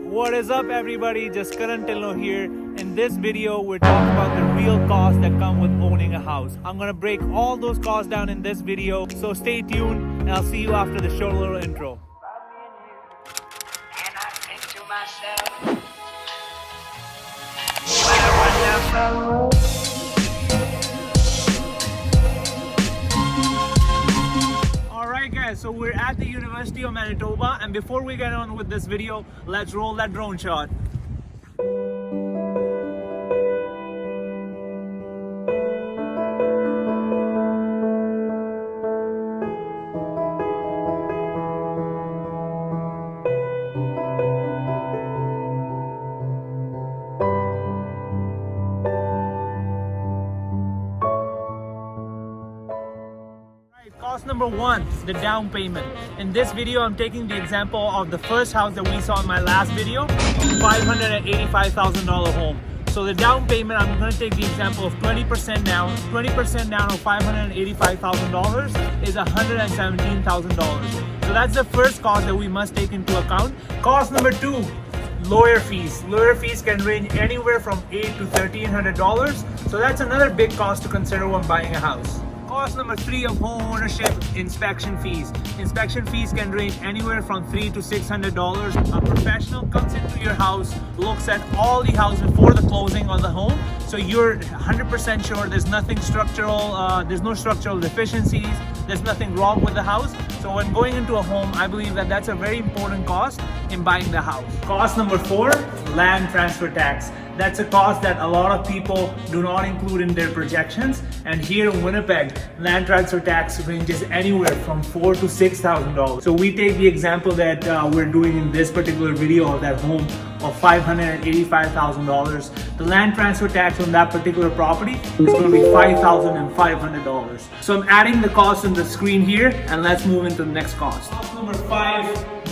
What is up, everybody? Just Dhillon here. In this video, we're talking about the real costs that come with owning a house. I'm gonna break all those costs down in this video, so stay tuned and I'll see you after the short little intro. And I think to myself, what a wonderful world. Alright guys, so we're at the University of Manitoba, and before we get on with this video, let's roll that drone shot. Cost number one, the down payment. In this video, I'm taking the example of the first house that we saw in my last video, $585,000 home. So the down payment, I'm going to take the example of 20% down. 20% down of $585,000 is $117,000. So that's the first cost that we must take into account. Cost number two, lawyer fees. Lawyer fees can range anywhere from $800 to $1,300. So that's another big cost to consider when buying a house. Cost number three of home ownership, inspection fees. Inspection fees can range anywhere from $300 to $600. A professional comes into your house, looks at all the house before the closing of the home, so you're 100% sure there's nothing structural, there's no structural deficiencies, there's nothing wrong with the house. So when going into a home, I believe that that's a very important cost in buying the house. Cost number four, land transfer tax. That's a cost that a lot of people do not include in their projections. And here in Winnipeg, land transfer tax ranges anywhere from $4,000 to $6,000. So we take the example that we're doing in this particular video of that home of $585,000. The land transfer tax on that particular property is going to be $5,500. So I'm adding the cost on the screen here, and let's move into the next cost. Cost number five,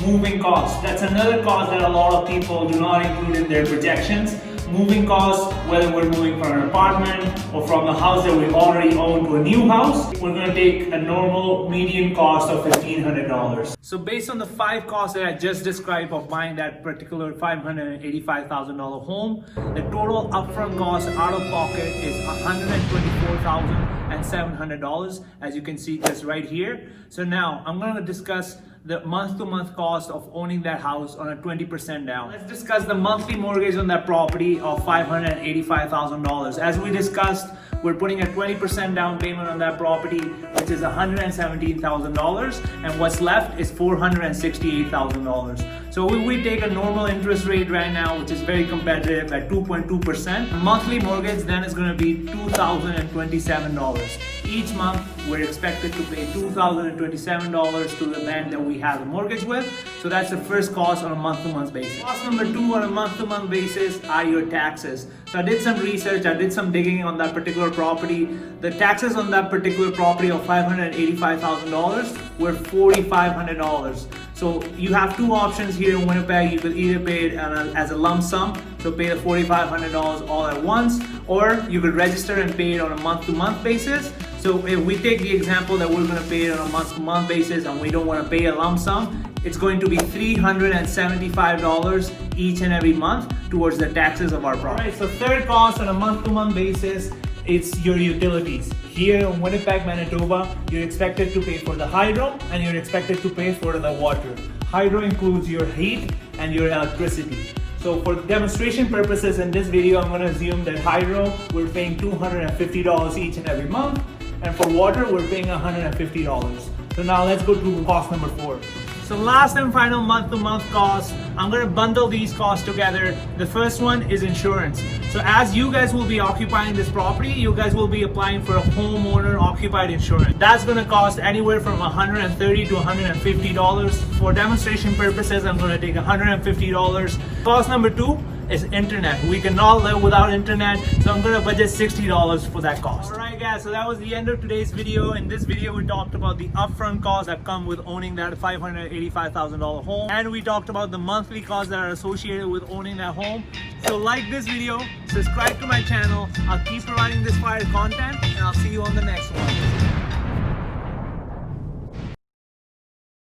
moving costs. That's another cost that a lot of people do not include in their projections. Moving costs, whether we're moving from an apartment or from a house that we already own to a new house, we're going to take a normal median cost of $1,500. So based on the five costs that I just described of buying that particular $585,000 home, the total upfront cost out of pocket is $124,700, as you can see just right here. So now I'm going to discuss the month-to-month cost of owning that house on a 20% down. Let's discuss the monthly mortgage on that property of $585,000. As we discussed, we're putting a 20% down payment on that property, which is $117,000, and what's left is $468,000. So we take a normal interest rate right now, which is very competitive at 2.2%. A monthly mortgage then is going to be $2,027. Each month, we're expected to pay $2,027 to the bank that we have a mortgage with. So that's the first cost on a month-to-month basis. Cost number two on a month-to-month basis are your taxes. So I did some research, I did some digging on that particular property. The taxes on that particular property of $585,000 were $4,500. So you have two options here in Winnipeg. You could either pay it as a lump sum, so pay the $4,500 all at once, or you could register and pay it on a month-to-month basis. So if we take the example that we're going to pay it on a month-to-month basis and we don't want to pay a lump sum, it's going to be $375 each and every month towards the taxes of our property. Alright, so third cost on a month-to-month basis, it's your utilities. Here in Winnipeg, Manitoba, you're expected to pay for the hydro and you're expected to pay for the water. Hydro includes your heat and your electricity. So for demonstration purposes in this video, I'm going to assume that hydro, we're paying $250 each and every month. And for water, we're paying $150. So now let's go to cost number four. So last and final month-to-month cost, I'm going to bundle these costs together. The first one is insurance. So as you guys will be occupying this property, you guys will be applying for a homeowner occupied insurance. That's going to cost anywhere from $130 to $150. For demonstration purposes, I'm going to take $150. Cost number two is internet. We cannot live without internet, so I'm gonna budget $60 for that cost. Alright guys, so that was the end of today's video. In this video, we talked about the upfront costs that come with owning that $585,000 home, and we talked about the monthly costs that are associated with owning that home. So like this video, subscribe to my channel. I'll keep providing this fire content, and I'll see you on the next one.